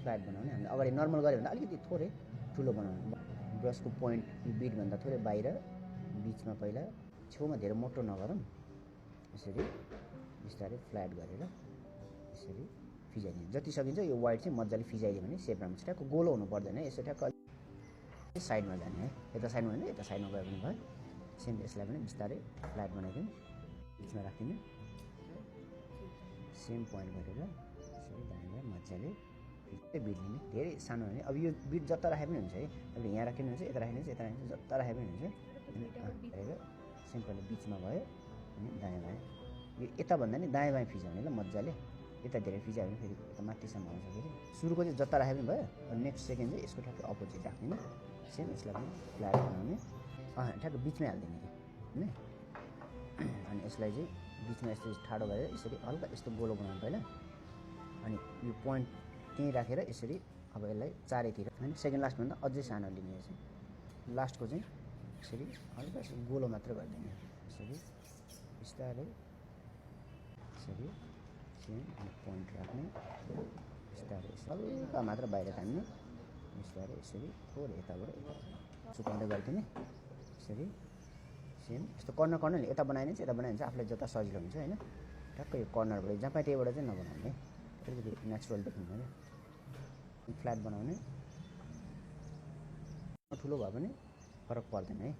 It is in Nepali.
फ्ल्याट बनाउने हामीले अगाडि नर्मल गऱ्यो भने अलिकति थोरै ठुलो बनाउनु ब्रसको पोइन्ट बिटभन्दा थोरै बाहिर बिचमा पहिला छेउमा धेरै मोटो नगरौँ यसरी बिस्तारै फ्ल्याट गरेर यसरी फिजाइदिनु जति सकिन्छ यो वाइट चाहिँ मजाले फिजाइदियो भने सेप राम्रो ठ्याक्क गोलो हुनु पर्दैन यसो ठ्याक्क साइडमा जाने है यता साइडमा भने यता साइडमा गयो भने भयो सेम यसलाई पनि बिस्तारै फ्ल्याट बनाइदिउँ बिचमा राखिदिनु सेम पोइन्ट गरेर यसरी दायाँ मजाले बिट लिने धेरै सानो भने अब यो बिट जता राखे पनि हुन्छ है अब यहाँ राख्नु हुन्छ यता राख्नु हुन्छ यता राख्नु हुन्छ जता राखे पनि हुन्छ हेरेर सिम्पली बिचमा भयो अनि दायाँ बायाँ यो यता भन्दा नि दायाँ बायाँ फिजाउने ल मजाले यता धेरै फिजायो भने फेरि यता माथिसम्म आउँछ फेरि सुरुको चाहिँ जता राखे पनि भयो नेक्स्ट सेकेन्ड चाहिँ यसको ठ्याक्क अपोजिट राख्दिनँ सेम यसलाई पनि फ्ल्याट बनाउने ठ्याक्क बिचमै हालिदिने कि होइन अनि यसलाई चाहिँ बिचमा यस्तो ठाडो गरेर यसरी हल्का यस्तो गोलो बनाउनु पहिला अनि यो पोइन्ट त्यहीँ राखेर यसरी अब यसलाई चारैतिर होइन सेकेन्ड लास्टभन्दा अझै सानो लिने चाहिँ लास्टको चाहिँ यसरी हल्का यसरी गोलो मात्र गरिदिने यसरी बिस्तारै यसरी सेम अनि पोइन्ट राख्ने बिस्तारै हल्का मात्र बाहिर तान्ने बिस्तारै यसरी थोरै यताबाट यता सुकाउँदै गरिदिने यसरी सेम यस्तो कर्नर कर्नर यता बनायो भने चाहिँ यता बनायो भने चाहिँ आफूलाई जता सजिलो हुन्छ होइन ठ्याक्कै यो कर्नरबाट जहाँ पाए त्यहीबाट चाहिँ नबनाउने अलिकति नेचुरल देख्नु पऱ्यो फ्ल्याट बनाउने ठुलो भए पनि फरक पर्दैन है